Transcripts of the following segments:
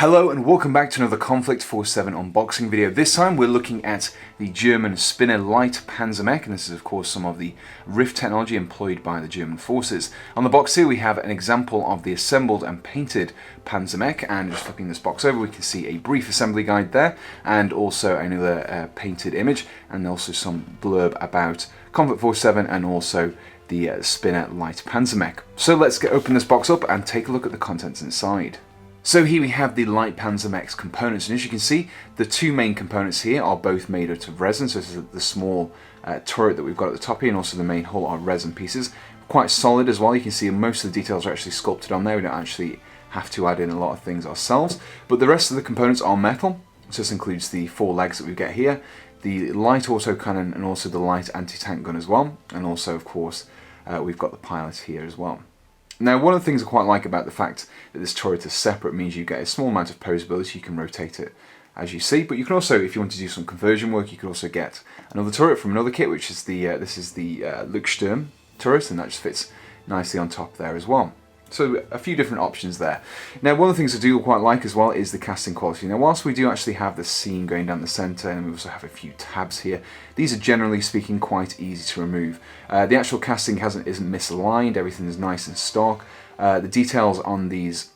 Hello and welcome back to another Konflikt 47 unboxing video. This time we're looking at the German Spinne Light Panzermech, and this is of course some of the rift technology employed by the German forces. On the box here we have an example of the assembled and painted Panzermech, and just flipping this box over we can see a brief assembly guide there, and also another painted image, and also some blurb about Konflikt 47 and also the Spinne Light Panzermech. So let's open this box up and take a look at the contents inside. So here we have the Light Panzermech's components, and as you can see, the two main components here are both made out of resin. So this is the small turret that we've got at the top here, and also the main hull are resin pieces. Quite solid as well. You can see most of the details are actually sculpted on there. We don't actually have to add in a lot of things ourselves. But the rest of the components are metal. So this includes the four legs that we get here, the light autocannon, and also the light anti-tank gun as well. And also, of course, we've got the pilot here as well. Now, one of the things I quite like about the fact that this turret is separate means you get a small amount of posability. You can rotate it as you see, but you can also, if you want to do some conversion work, you can also get another turret from another kit, which is the this is the Luxsturm turret, and that just fits nicely on top there as well. So a few different options there. Now, one of the things I do quite like as well is the casting quality. Now, whilst we do actually have the seam going down the centre, and we also have a few tabs here, these are generally speaking quite easy to remove. The actual casting isn't misaligned, everything is nice and stark. The details on these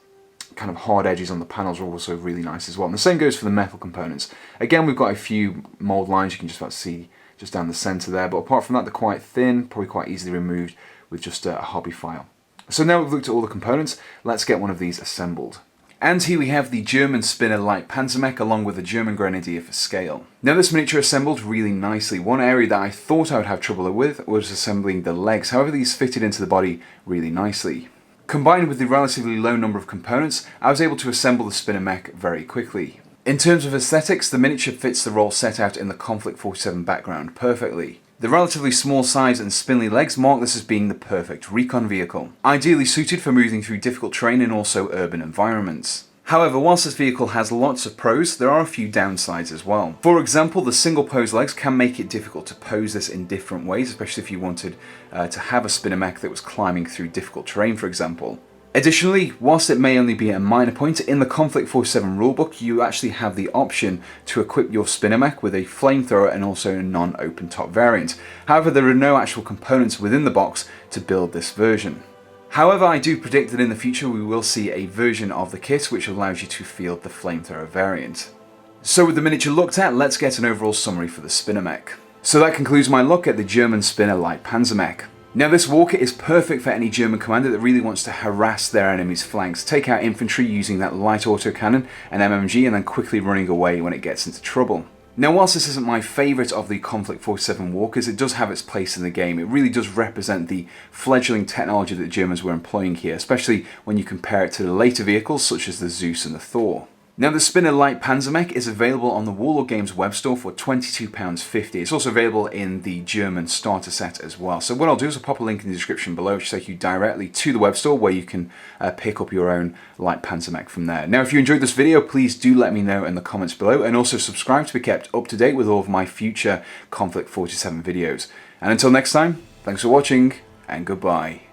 kind of hard edges on the panels are also really nice as well. And the same goes for the metal components. Again, we've got a few mould lines you can just about see just down the centre there, but apart from that, they're quite thin, probably quite easily removed with just a hobby file. So now we've looked at all the components, let's get one of these assembled. And here we have the German Spinne Light Panzermech along with the German Grenadier for scale. Now this miniature assembled really nicely. One area that I thought I would have trouble with was assembling the legs, however these fitted into the body really nicely. Combined with the relatively low number of components, I was able to assemble the Spinne mech very quickly. In terms of aesthetics, the miniature fits the role set out in the Konflikt 47 background perfectly. The relatively small size and spindly legs mark this as being the perfect recon vehicle, ideally suited for moving through difficult terrain and also urban environments. However, whilst this vehicle has lots of pros, there are a few downsides as well. For example, the single pose legs can make it difficult to pose this in different ways, especially if you wanted to have a Spinne mech that was climbing through difficult terrain, for example. Additionally, whilst it may only be a minor point, in the Konflikt 47 rulebook you actually have the option to equip your Spinne mech with a flamethrower and also a non-open top variant. However, there are no actual components within the box to build this version. However, I do predict that in the future we will see a version of the kit which allows you to field the flamethrower variant. So with the miniature looked at, let's get an overall summary for the Spinne mech. So that concludes my look at the German Spinne Light Panzermech. Now this walker is perfect for any German commander that really wants to harass their enemy's flanks, take out infantry using that light autocannon and MMG, and then quickly running away when it gets into trouble. Now whilst this isn't my favourite of the Konflikt 47 walkers, it does have its place in the game. It really does represent the fledgling technology that the Germans were employing here, especially when you compare it to the later vehicles such as the Zeus and the Thor. Now the Spinne Light Panzermech is available on the Warlord Games web store for £22.50. It's also available in the German starter set as well. So what I'll do is I'll pop a link in the description below which will take you directly to the web store where you can pick up your own Light Panzermech from there. Now if you enjoyed this video, please do let me know in the comments below, and also subscribe to be kept up to date with all of my future Konflikt 47 videos. And until next time, thanks for watching and goodbye.